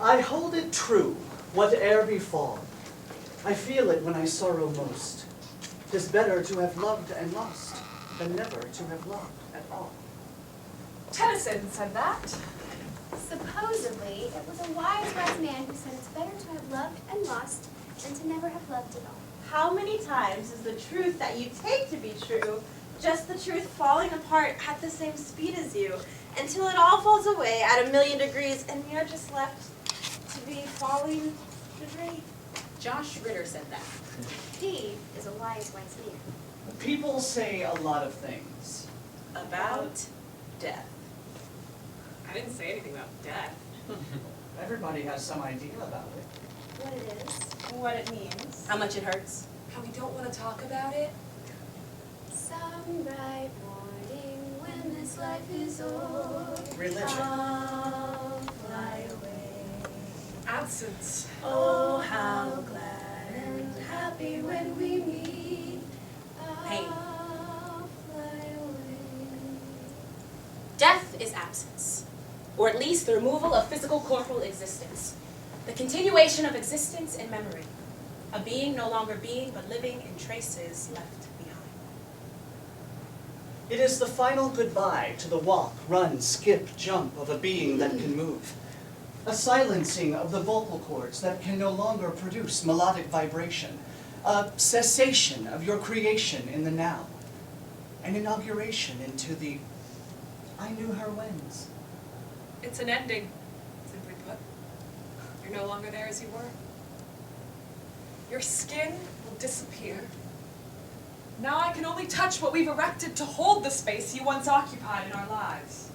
I hold it true, whate'er befall. I feel it when I sorrow most. 'Tis better to have loved and lost than never to have loved at all. Tennyson said that. Supposedly, it was a wise man who said it's better to have loved and lost than to never have loved at all. How many times is the truth that you take to be true just the truth falling apart at the same speed as you until it all falls away at 1,000,000 degrees and you're just left to be falling debris? Josh Ritter said that. He is a wise man. People say a lot of things. About death. I didn't say anything about death. Everybody has some idea about it. What it is. What it means. How much it hurts. How we don't want to talk about it. Some bright morning when this life is o'er. Religion. I'll fly away. Absence. Oh, how glad and happy when we meet. Pain. I'll fly away. Death is absence, or at least the removal of physical corporal existence. The continuation of existence in memory. A being no longer being, but living in traces left behind. It is the final goodbye to the walk, run, skip, jump of a being that can move. A silencing of the vocal cords that can no longer produce melodic vibration. A cessation of your creation in the now. An inauguration into the I knew her whens. It's an ending, simply put. You're no longer there as you were. Your skin will disappear. Now I can only touch what we've erected to hold the space you once occupied in our lives.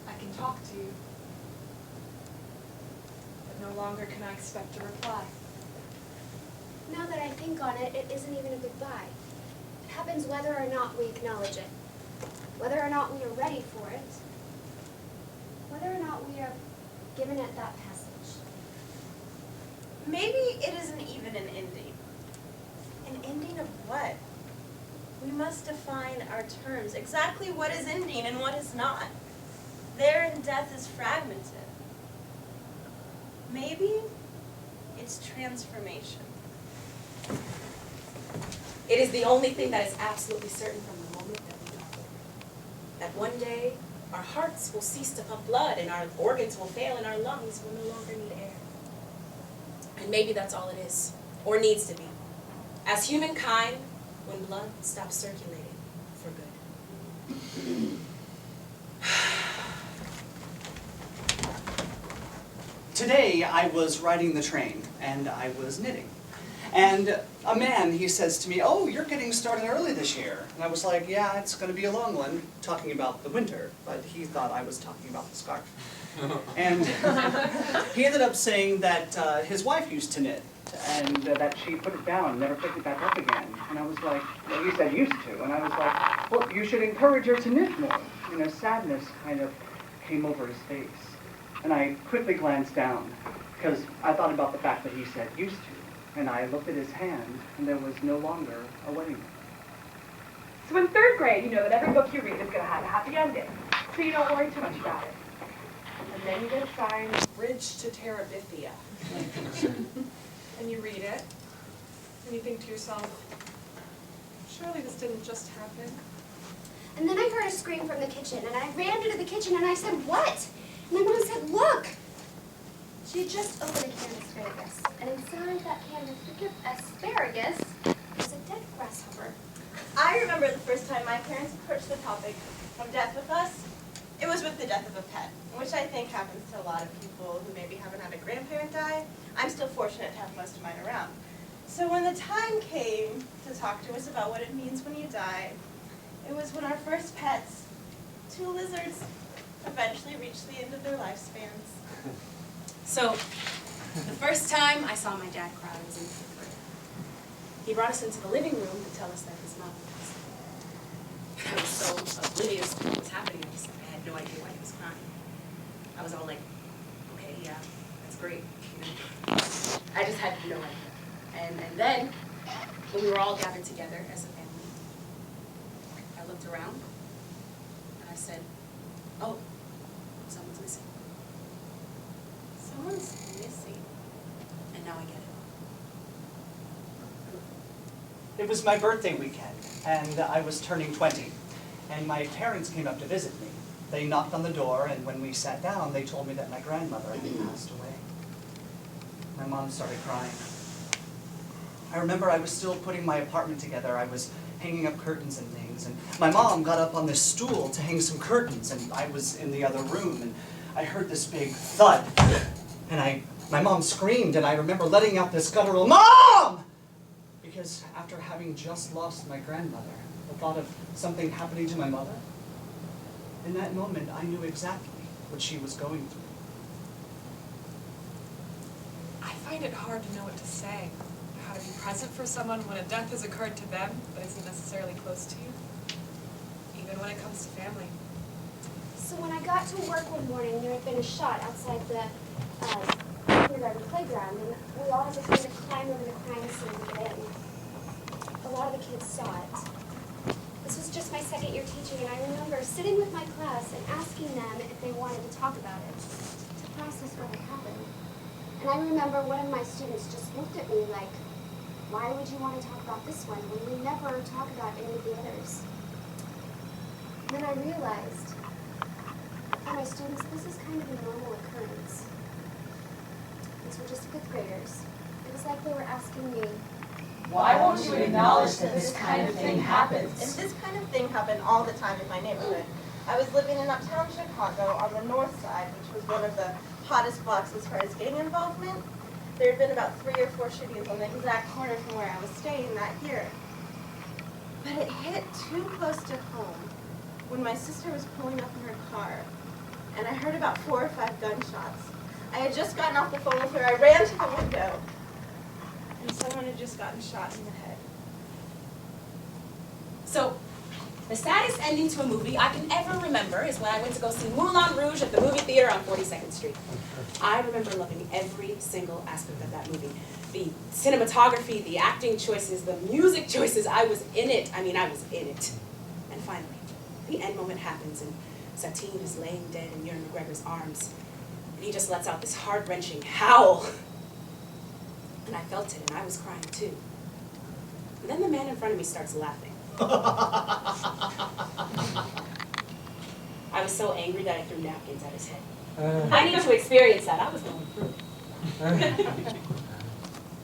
I can talk to you, but no longer can I expect a reply. Now that I think on it, it isn't even a goodbye. It happens whether or not we acknowledge it. Whether or not we are ready for it. Whether or not we are given it that passage. Maybe it isn't even an ending. An ending of what? We must define our terms. Exactly what is ending and what is not. Therein death is fragmented. Maybe it's transformation. It is the only thing that is absolutely certain from the moment that we die. That one day, our hearts will cease to pump blood and our organs will fail and our lungs will no longer need air. And maybe that's all it is, or needs to be. As humankind, when blood stops circulating for good. Today I was riding the train and I was knitting. And a man, he says to me, "Oh, you're getting started early this year." And I was like, "Yeah, it's going to be a long one," talking about the winter, but he thought I was talking about the scarf. And he ended up saying that his wife used to knit, and that she put it down and never picked it back up again. And I was like, well, you said used to. And I was like, well, you should encourage her to knit more. You know, sadness kind of came over his face. And I quickly glanced down, because I thought about the fact that he said used to. And I looked at his hand, and there was no longer a wedding ring. So in 3rd grade, you know that every book you read is going to have a happy ending, so you don't worry too much about it. And then you get assigned Bridge to Terabithia. And you read it, and you think to yourself, surely this didn't just happen. And then I heard a scream from the kitchen, and I ran into the kitchen and I said, "What?" And my mom said, "Look!" She had just opened a can of asparagus, and inside that can of asparagus was a dead grasshopper. I remember the first time my parents approached the topic of death with us. It was with the death of a pet, which I think happens to a lot of people who maybe haven't had a grandparent die. I'm still fortunate to have most of mine around. So when the time came to talk to us about what it means when you die, it was when our first pets, 2 lizards, eventually reached the end of their lifespans. So, the first time I saw my dad cry was in 5th grade. He brought us into the living room to tell us that his mom passed away. I was so oblivious to what was happening. I had no idea why he was crying. I was all like, okay, yeah, that's great. You know? I just had no idea. And then, when we were all gathered together as a family, I looked around and I said, oh, Someone's missing. Someone's missing. And now I get it. It was my birthday weekend, and I was turning 20, and my parents came up to visit me. They knocked on the door, and when we sat down, they told me that my grandmother had passed away. My mom started crying. I remember I was still putting my apartment together. I was hanging up curtains and things, and my mom got up on this stool to hang some curtains, and I was in the other room, and I heard this big thud, and my mom screamed, and I remember letting out this guttural, "Mom!" Because after having just lost my grandmother, the thought of something happening to my mother, in that moment I knew exactly what she was going through. I find it hard to know what to say. How to be present for someone when a death has occurred to them but isn't necessarily close to you. Even when it comes to family. So when I got to work one morning, there had been a shot outside the kindergarten playground, and we all had to kind of climb over the crime scene to get in. A lot of the kids saw it. This was just my second year teaching, and I remember sitting with my class and asking them if they wanted to talk about it, to process what had happened. And I remember one of my students just looked at me like, why would you want to talk about this one when we never talk about any of the others? And then I realized, for my students, this is kind of a normal occurrence. These were just fifth graders. It was like they were asking me, why won't you acknowledge that this kind of thing happens? And this kind of thing happened all the time in my neighborhood. I was living in uptown Chicago on the north side, which was one of the hottest blocks as far as gang involvement. There had been about 3 or 4 shootings on the exact corner from where I was staying that year. But it hit too close to home when my sister was pulling up in her car, and I heard about 4 or 5 gunshots. I had just gotten off the phone with her. I ran to the window, and someone had just gotten shot in the head. So, the saddest ending to a movie I can ever remember is when I went to go see Moulin Rouge at the movie theater on 42nd Street. I remember loving every single aspect of that movie. The cinematography, the acting choices, the music choices, I was in it. I mean, I was in it. And finally, the end moment happens, and Satine is laying dead in Ewan McGregor's arms. And he just lets out this heart-wrenching howl. And I felt it, and I was crying too. And then the man in front of me starts laughing. I was so angry that I threw napkins at his head. I need to experience that. I was going through.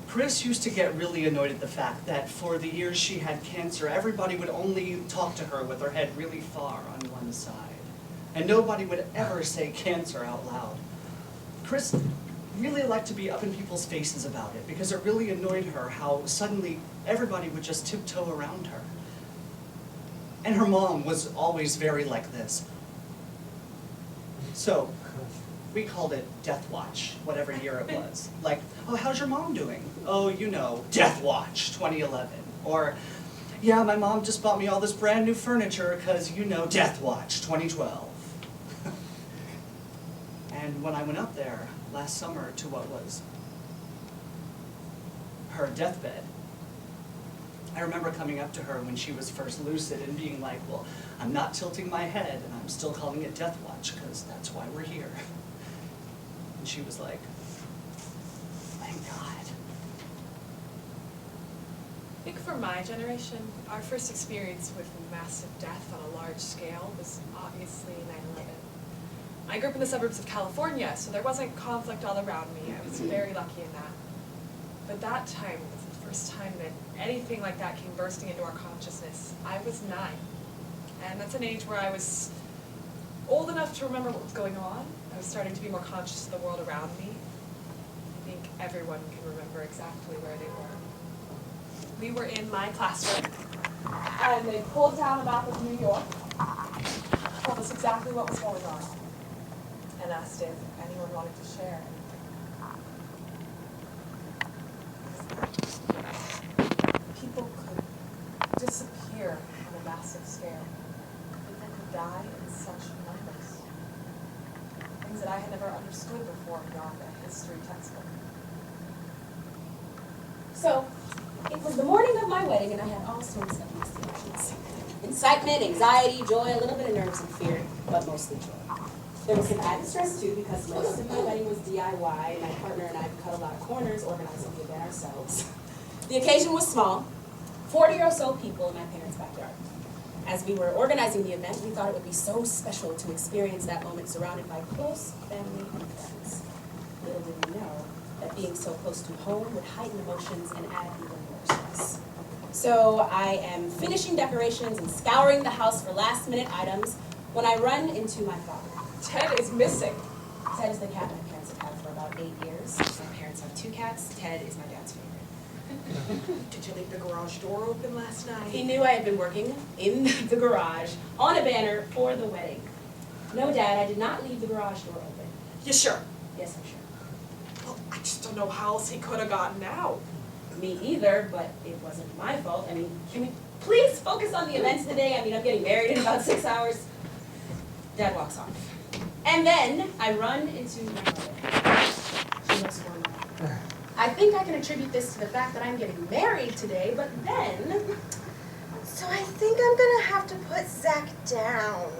Chris used to get really annoyed at the fact that for the years she had cancer, everybody would only talk to her with her head really far on one side. And nobody would ever say cancer out loud. Chris really liked to be up in people's faces about it because it really annoyed her how suddenly everybody would just tiptoe around her. And her mom was always very like this. So, we called it Death Watch, whatever year it was. Like, oh, how's your mom doing? Oh, you know, Death Watch 2011. Or, yeah, my mom just bought me all this brand new furniture because, you know, Death Watch 2012. And when I went up there last summer to what was her deathbed, I remember coming up to her when she was first lucid and being like, well, I'm not tilting my head and I'm still calling it Death Watch because that's why we're here. And she was like, thank God. I think for my generation, our first experience with massive death on a large scale was obviously 9/11. I grew up in the suburbs of California, so there wasn't conflict all around me. I was very lucky in that. But that time was the first time that anything like that came bursting into our consciousness. I was 9, and that's an age where I was old enough to remember what was going on. I was starting to be more conscious of the world around me. I think everyone can remember exactly where they were. We were in my classroom, and they pulled down a map of New York, told us exactly what was going on, and asked if anyone wanted to share anything. People could disappear on a massive scale. People could die in such numbers. Things that I had never understood before beyond a history textbook. So, it was the morning of my wedding, and I had all sorts of mixed emotions. Excitement, anxiety, joy, a little bit of nerves and fear, but mostly joy. There was some added stress too because most of my wedding was DIY, and my partner and I cut a lot of corners organizing the event ourselves. The occasion was small, 40 or so people in my parents' backyard. As we were organizing the event, we thought it would be so special to experience that moment surrounded by close family and friends. Little did we know that being so close to home would heighten emotions and add even more stress. So I am finishing decorations and scouring the house for last-minute items when I run into my father. Ted is missing. Ted is the cat my parents have had for about 8 years. My parents have 2 cats. Ted is my dad's favorite. Did you leave the garage door open last night? He knew I had been working in the garage on a banner for the wedding. No, Dad, I did not leave the garage door open. You sure? Yes, I'm sure. Well, I just don't know how else he could have gotten out. Me either, but it wasn't my fault. I mean, can we please focus on the events today? I mean, I'm getting married in about 6 hours. Dad walks off. And then I run into my mother. She looks warm up. I think I can attribute this to the fact that I'm getting married today, but then... So I think I'm gonna have to put Zach down.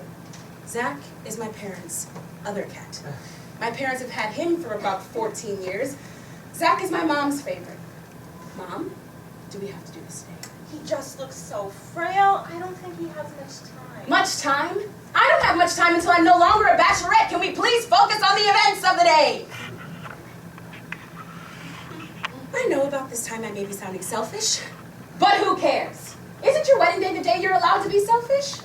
Zach is my parents' other cat. My parents have had him for about 14 years. Zach is my mom's favorite. Mom, do we have to do this today? He just looks so frail. I don't think he has much time. Much time? I don't have much time until I'm no longer a bachelorette. Can we please focus on the events of the day? I know about this time I may be sounding selfish, but who cares? Isn't your wedding day the day you're allowed to be selfish?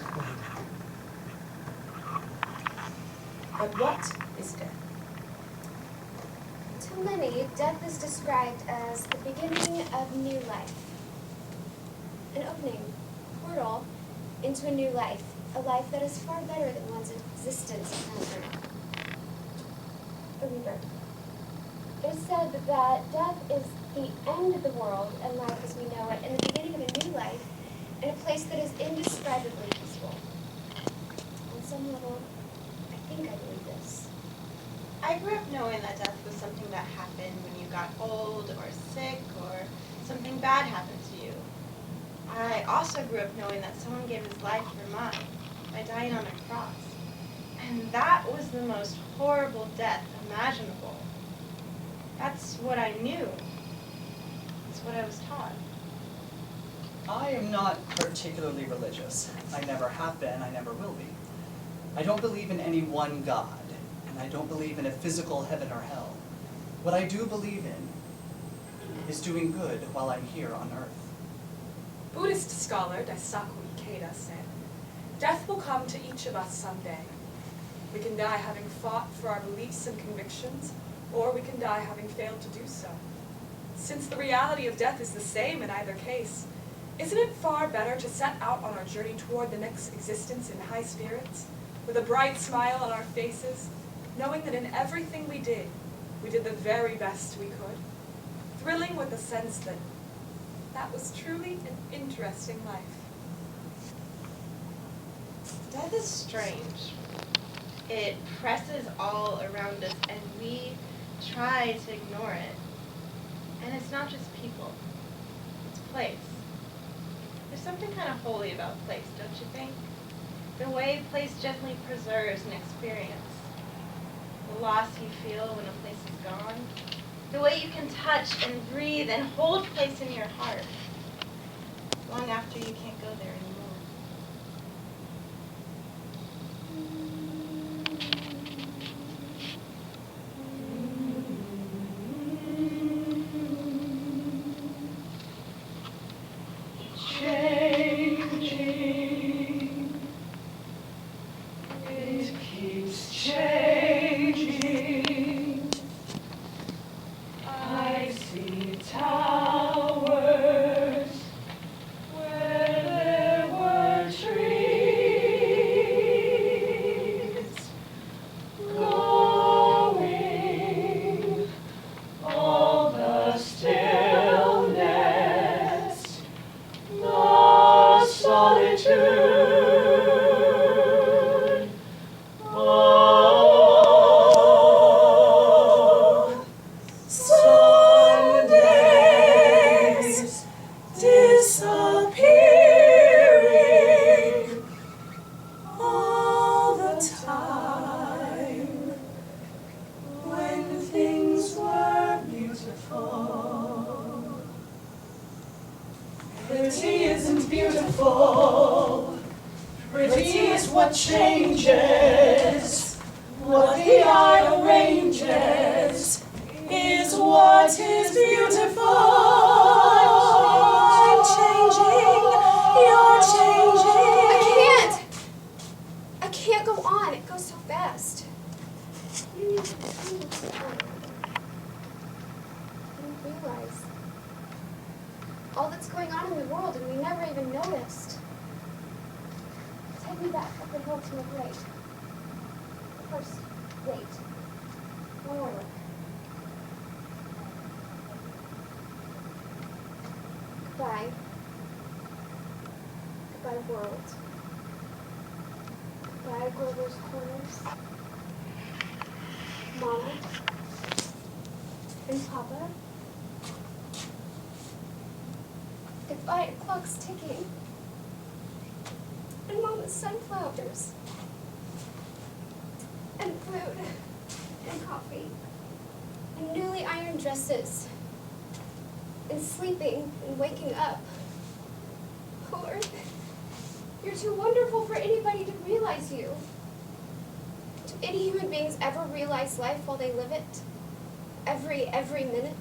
But what is death? To many, death is described as the beginning of new life. An opening, portal, into a new life. A life that is far better than one's existence on earth. A rebirth. It is said that death is the end of the world and life as we know it, and the beginning of a new life in a place that is indescribably peaceful. On some level, I think I believe this. I grew up knowing that death was something that happened when you got old or sick or something bad happened to you. I also grew up knowing that someone gave his life for mine by dying on a cross. And that was the most horrible death imaginable. That's what I knew. It's what I was taught. I am not particularly religious. I never have been, I never will be. I don't believe in any one God, and I don't believe in a physical heaven or hell. What I do believe in is doing good while I'm here on earth. Buddhist scholar Daisaku Ikeda said, "Death will come to each of us someday. We can die having fought for our beliefs and convictions, or we can die having failed to do so. Since the reality of death is the same in either case, isn't it far better to set out on our journey toward the next existence in high spirits, with a bright smile on our faces, knowing that in everything we did the very best we could, thrilling with the sense that that was truly an interesting life." Death is strange. It presses all around us and we try to ignore it. And it's not just people, it's place. There's something kind of holy about place, don't you think? The way place gently preserves an experience. The loss you feel when a place is gone. The way you can touch and breathe and hold place in your heart long after you can't go there anymore. I see towers where there what changes, what the art arranges, is what is beautiful. I'm changing, you're changing. I can't go on. It goes so fast. You didn't even realize all that's going on in the world, and we never even noticed. Take me back up the hill to the right. First, wait. One more look. Goodbye. Goodbye, world. Goodbye, Grover's Corners. Mama. And Papa. Goodbye, clock's ticking. And Mama's sunflowers. And food. And coffee. And newly ironed dresses. And sleeping and waking up. Lord, you're too wonderful for anybody to realize you. Do any human beings ever realize life while they live it? Every minute?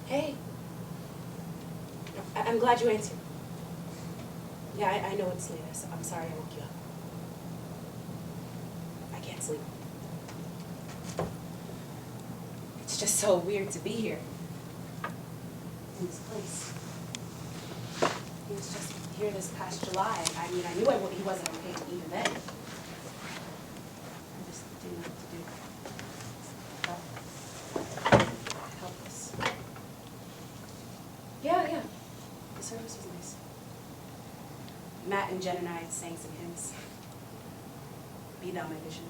Hey. I'm glad you answered. Yeah, I know it's late. I'm sorry I woke you up. I can't sleep. It's just so weird to be here. In this place. He was just here this past July. I mean, I knew he wasn't okay even then. I just didn't know what to do. Felt helpless. Yeah. The service was nice. Matt and Jen and I sang some hymns. Be Thou My Vision.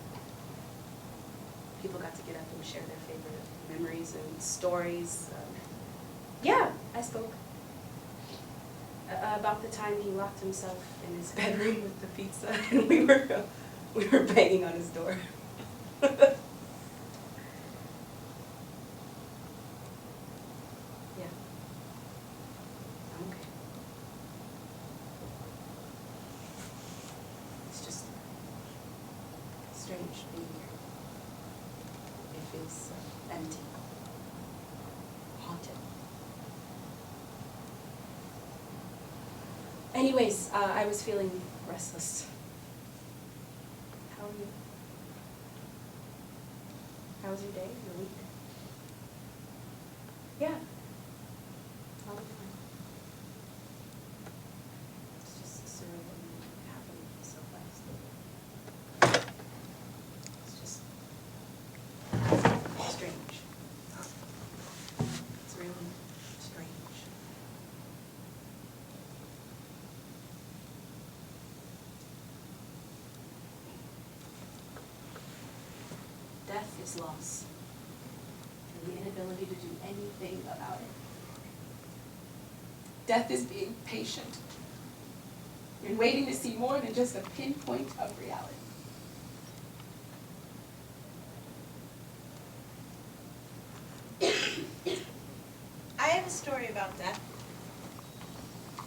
People got to get up and share their favorite memories and stories. Yeah, I spoke. About the time he locked himself in his bedroom with the pizza and we were banging on his door. Yeah. I'm okay. It's just strange being here. It feels empty, haunted. Anyways, I was feeling restless. How are you? How was your day, your week? Yeah. I'll be fine. It's just surreal when it happened so fast. It's just strange. It's really strange. Death is loss, and the inability to do anything about it. Death is being patient and waiting to see more than just a pinpoint of reality. I have a story about death,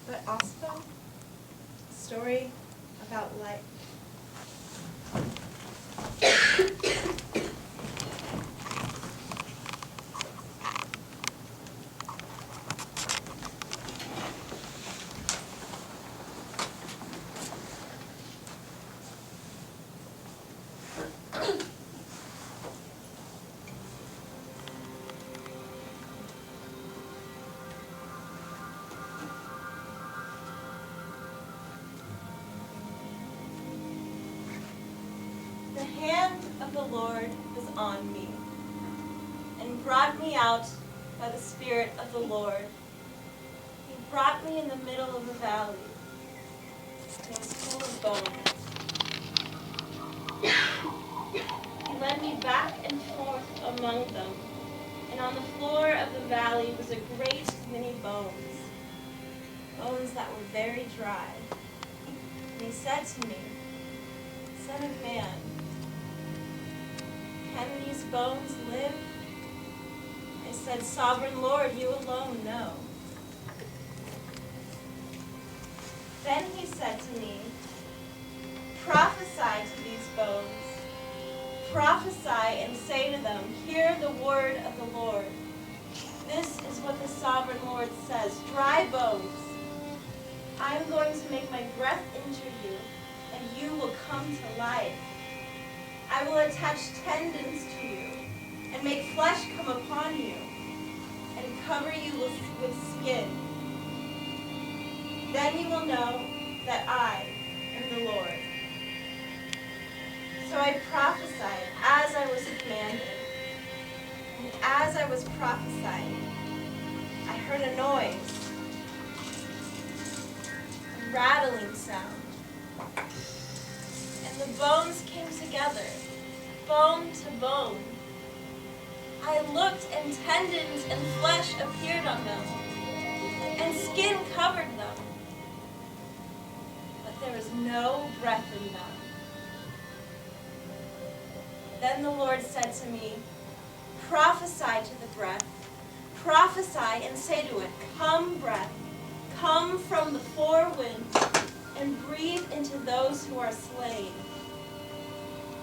but also a story about life. The hand of the Lord was on me, and brought me out by the Spirit of the Lord. He brought me in the middle of a valley. It was full of bones. He led me back and forth among them, and on the floor of the valley was a great many bones, bones that were very dry. And he said to me, Son of man, can these bones live? I said, Sovereign Lord, you alone know. Then he said to me, prophesy to these bones. Prophesy and say to them, hear the word of the Lord. This is what the Sovereign Lord says. Dry bones, I am going to make my breath enter you, and you will come to life. I will attach tendons to you, and make flesh come upon you, and cover you with skin. Then you will know that I am the Lord. So I prophesied as I was commanded. And as I was prophesying, I heard a noise, a rattling sound. And the bones came together, bone to bone. I looked, and tendons and flesh appeared on them, and skin covered them. But there was no breath in them. Then the Lord said to me, prophesy to the breath, prophesy and say to it, come breath, come from the four winds, and breathe into those who are slain.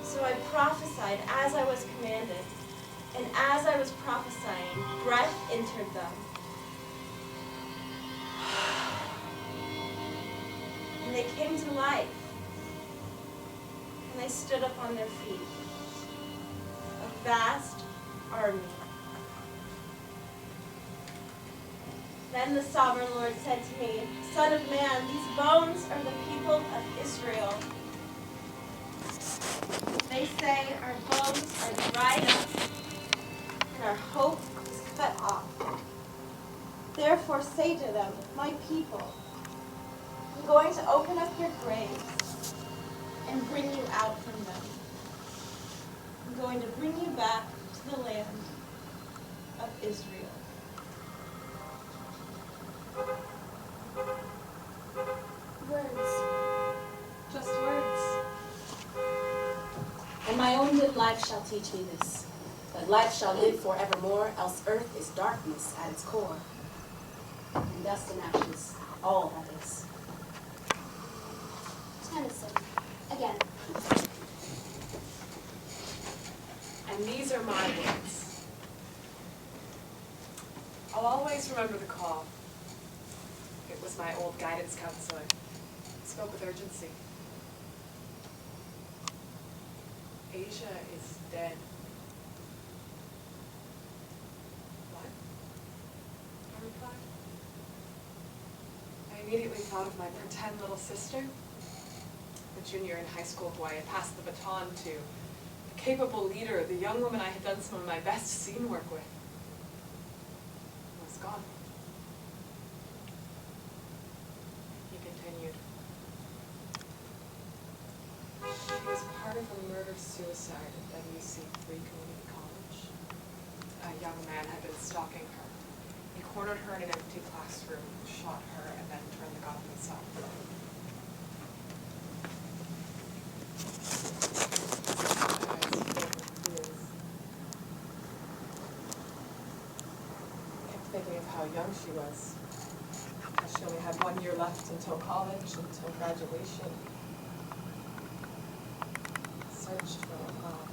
So I prophesied as I was commanded, and as I was prophesying, breath entered them. And they came to life, and they stood up on their feet. A vast army. Then the Sovereign Lord said to me, Son of man, these bones are the people of Israel. They say, our bones are dried up, and our hope is cut off. Therefore say to them, my people, I'm going to open up your graves and bring you out from them. I'm going to bring you back to the land of Israel. Words. Just words. And my own lived life shall teach me this, that life shall live forevermore, else earth is darkness at its core, and dust and ashes, all that is. Tennyson. Again. And these are my words. I'll always remember the call. It was my old guidance counselor. He spoke with urgency. Asia is dead. What? I replied. I immediately thought of my pretend little sister, the junior in high school who I had passed the baton to, the capable leader, the young woman I had done some of my best scene work with. Was gone. He continued. She was part of a murder-suicide at WC3 Community College. A young man had been stalking her. He cornered her in an empty classroom, shot her, and then turned the gun on himself. Thinking of how young she was. How she only had 1 year left until college, until graduation. Searched for a God.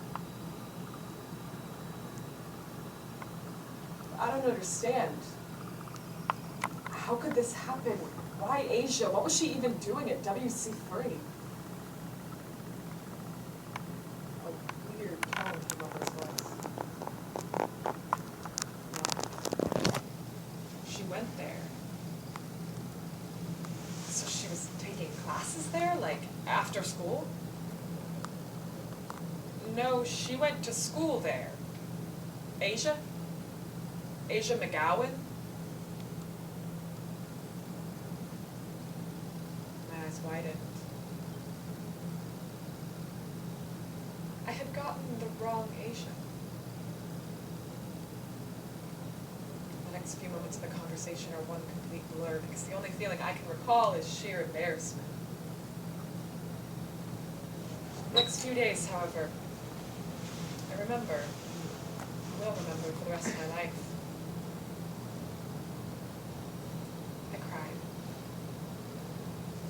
I don't understand. How could this happen? Why Asia? What was she even doing at WC3? A weird tone came over his voice. She went there. So she was taking classes there, like after school? No, she went to school there. Asia? Asia McGowan? My eyes widened. I had gotten the wrong Asia. last few moments of the conversation are one complete blur because the only feeling I can recall is sheer embarrassment. The next few days, however, I remember, will remember for the rest of my life. I cried.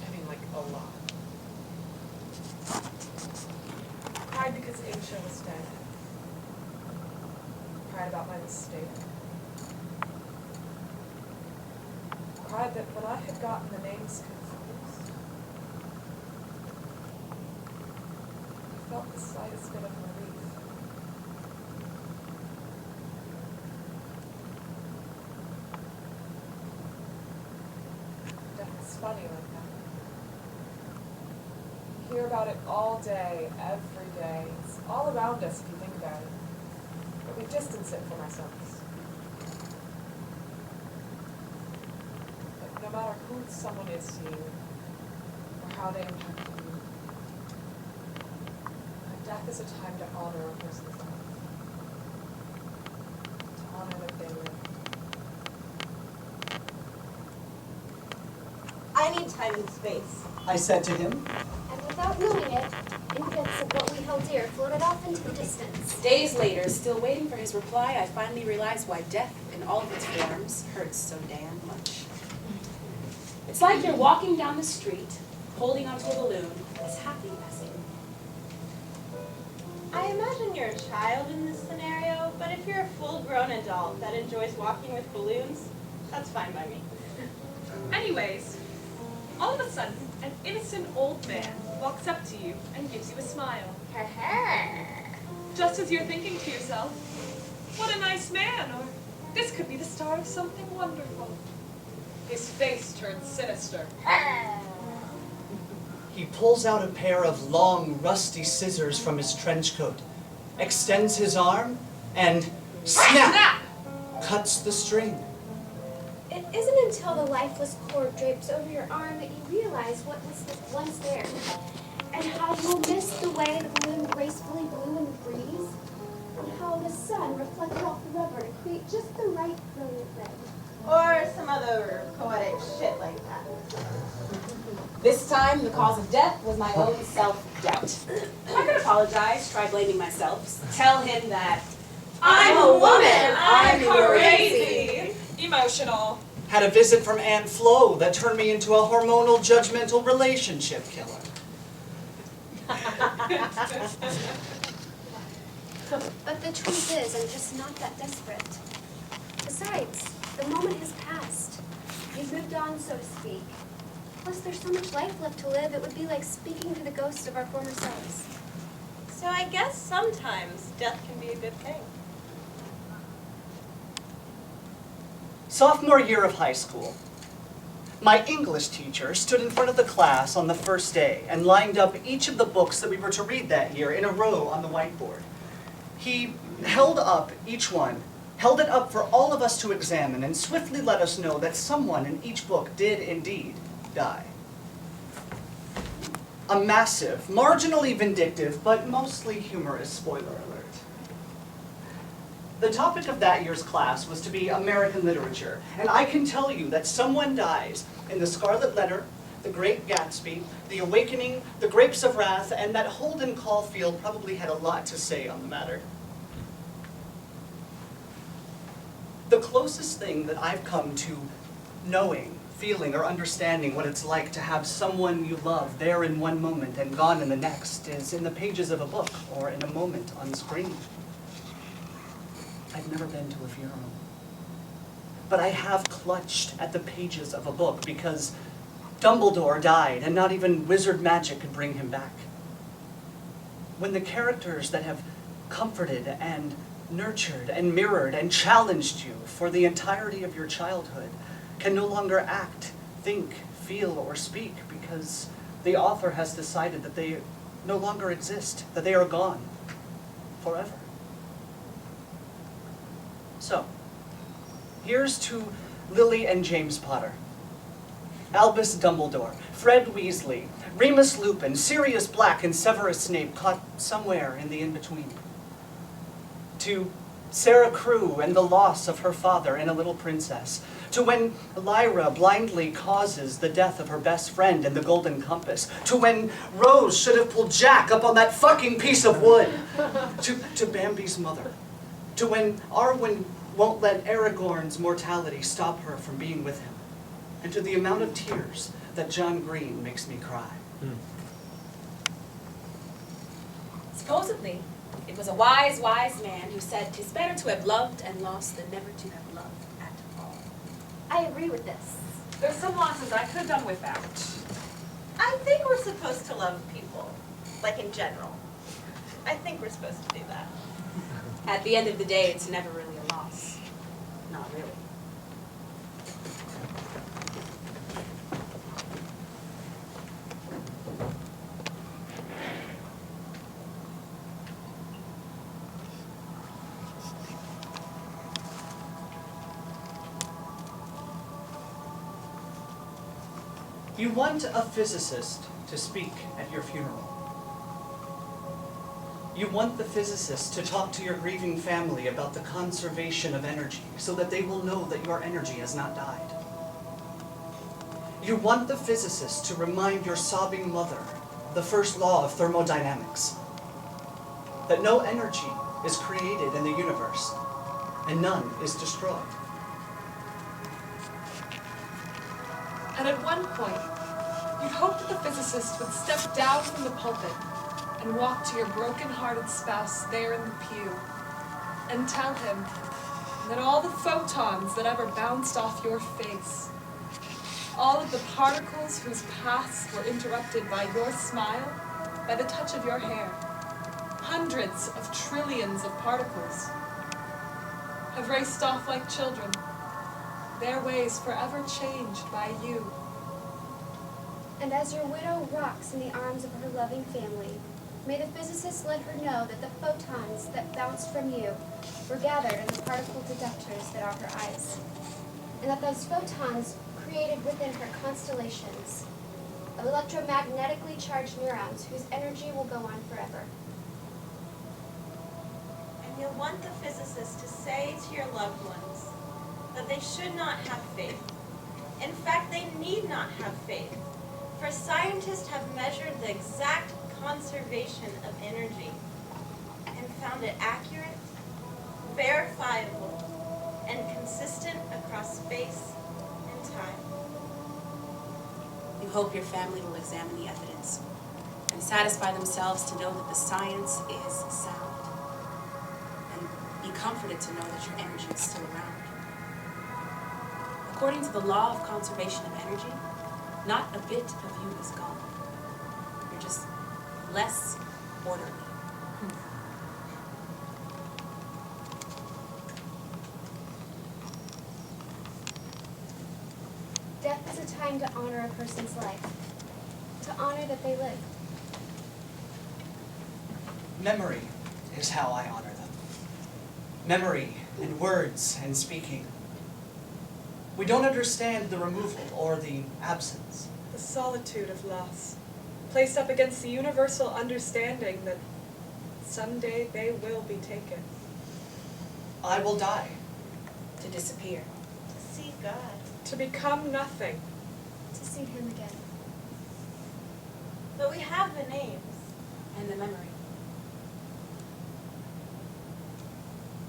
I mean, like, a lot. Cried because Aisha was dead. Cried about my mistake. Cried that when I had gotten the names confused, I felt the slightest bit of relief. Death is funny like that. You hear about it all day, every day. It's all around us if you think about it. But we distance it from ourselves. But no matter who someone is to you, or how they impact you, death is a time to honor a person's life. To honor that they live. I need time and space. I said to him. And without knowing it, infants of what we held dear floated off into the distance. Days later, still waiting for his reply, I finally realized why death, in all of its forms, hurts so damn much. It's like you're walking down the street, holding onto a balloon, as happy as in. I imagine you're a child in this scenario, but if you're a full-grown adult that enjoys walking with balloons, that's fine by me. Anyways, all of a sudden, an innocent old man walks up to you and gives you a smile. Just as you're thinking to yourself, what a nice man, or this could be the start of something wonderful. His face turns sinister. He pulls out a pair of long, rusty scissors from his trench coat, extends his arm, and snap! Cuts the string. It isn't until the lifeless cord drapes over your arm that you realize what was once there, and how you'll miss the way the balloon gracefully blew in the breeze, and how the sun reflected off the rubber to create just the right brilliant red. Or some other poetic shit like that. This time, the cause of death was my own self-doubt. I could apologize, try blaming myself, tell him that I'm a woman, I'm crazy. Emotional. Had a visit from Aunt Flo that turned me into a hormonal, judgmental relationship killer. But the truth is, I'm just not that desperate. Besides, the moment has passed. You've moved on, so to speak. Plus, there's so much life left to live, it would be like speaking to the ghosts of our former selves. So I guess sometimes death can be a good thing. Sophomore year of high school. My English teacher stood in front of the class on the first day and lined up each of the books that we were to read that year in a row on the whiteboard. He held up each one, held it up for all of us to examine, and swiftly let us know that someone in each book did indeed die. A massive, marginally vindictive, but mostly humorous spoiler alert. The topic of that year's class was to be American literature, and I can tell you that someone dies in The Scarlet Letter, The Great Gatsby, The Awakening, The Grapes of Wrath, and that Holden Caulfield probably had a lot to say on the matter. The closest thing that I've come to knowing, feeling, or understanding what it's like to have someone you love there in one moment and gone in the next is in the pages of a book or in a moment on screen. I've never been to a funeral. But I have clutched at the pages of a book because Dumbledore died and not even wizard magic could bring him back. When the characters that have comforted and nurtured and mirrored and challenged you for the entirety of your childhood can no longer act, think, feel, or speak because the author has decided that they no longer exist, that they are gone forever. So, here's to Lily and James Potter, Albus Dumbledore, Fred Weasley, Remus Lupin, Sirius Black, and Severus Snape caught somewhere in the in-between. To Sarah Crewe and the loss of her father in A Little Princess, to when Lyra blindly causes the death of her best friend in The Golden Compass, to when Rose should have pulled Jack up on that fucking piece of wood, to Bambi's mother, to when Arwen won't let Aragorn's mortality stop her from being with him, and to the amount of tears that John Green makes me cry. Supposedly, it was a wise, wise man who said, "'Tis better to have loved and lost than never to have loved at all." I agree with this. There's some losses I could have done without. I think we're supposed to love people, like in general. I think we're supposed to do that. At the end of the day, it's never really a loss. Not really. You want a physicist to speak at your funeral. You want the physicist to talk to your grieving family about the conservation of energy so that they will know that your energy has not died. You want the physicist to remind your sobbing mother the first law of thermodynamics, that no energy is created in the universe and none is destroyed. And at one point, you'd hope that the physicist would step down from the pulpit and walk to your broken-hearted spouse there in the pew and tell him that all the photons that ever bounced off your face, all of the particles whose paths were interrupted by your smile, by the touch of your hair, hundreds of trillions of particles, have raced off like children, their ways forever changed by you. And as your widow rocks in the arms of her loving family, may the physicist let her know that the photons that bounced from you were gathered in the particle detectors that are her eyes, and that those photons created within her constellations of electromagnetically charged neurons whose energy will go on forever. And you'll want the physicist to say to your loved ones that they should not have faith. In fact, they need not have faith, for scientists have measured the exact conservation of energy and found it accurate, verifiable, and consistent across space and time. You hope your family will examine the evidence and satisfy themselves to know that the science is sound, and be comforted to know that your energy is still around. According to the law of conservation of energy, not a bit of you is gone. You're just less orderly. Death is a time to honor a person's life, to honor that they live. Memory is how I honor them. Memory and words and speaking. We don't understand the removal or the absence. The solitude of loss, placed up against the universal understanding that someday they will be taken. I will die. To disappear. To see God. To become nothing. To see him again. But we have the names. And the memory.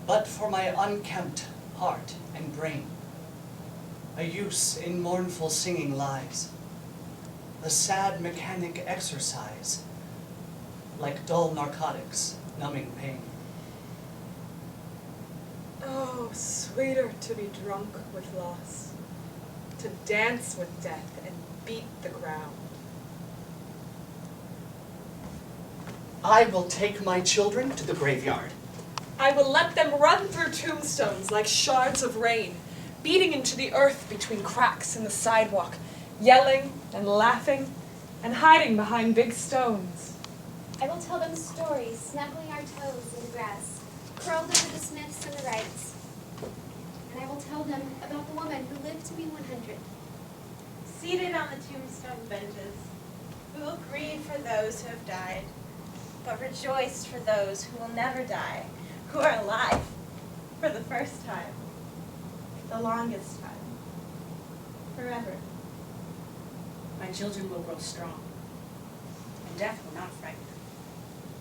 But for my unkempt heart and brain, a use in mournful singing lies, a sad mechanic exercise, like dull narcotics numbing pain. Oh, sweeter to be drunk with loss, to dance with death and beat the ground. I will take my children to the graveyard. I will let them run through tombstones like shards of rain, beating into the earth between cracks in the sidewalk, yelling and laughing and hiding behind big stones. I will tell them stories, snuggling our toes in the grass, curled over the Smiths and the Wrights. And I will tell them about the woman who lived to be 100. Seated on the tombstone benches, we will grieve for those who have died, but rejoice for those who will never die, who are alive, For the first time. The longest time. Forever. My children will grow strong, and death will not frighten them.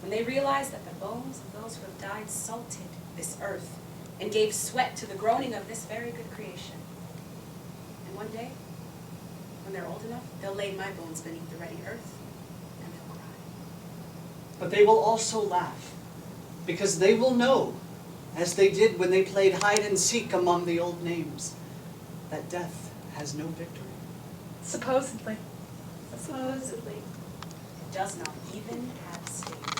When they realize that the bones of those who have died salted this earth and gave sweat to the groaning of this very good creation. And one day, when they're old enough, they'll lay my bones beneath the ready earth, and they'll cry. But they will also laugh, because they will know, as they did when they played hide and seek among the old names, that death has no victory. Supposedly. Supposedly. It does not even have a sting.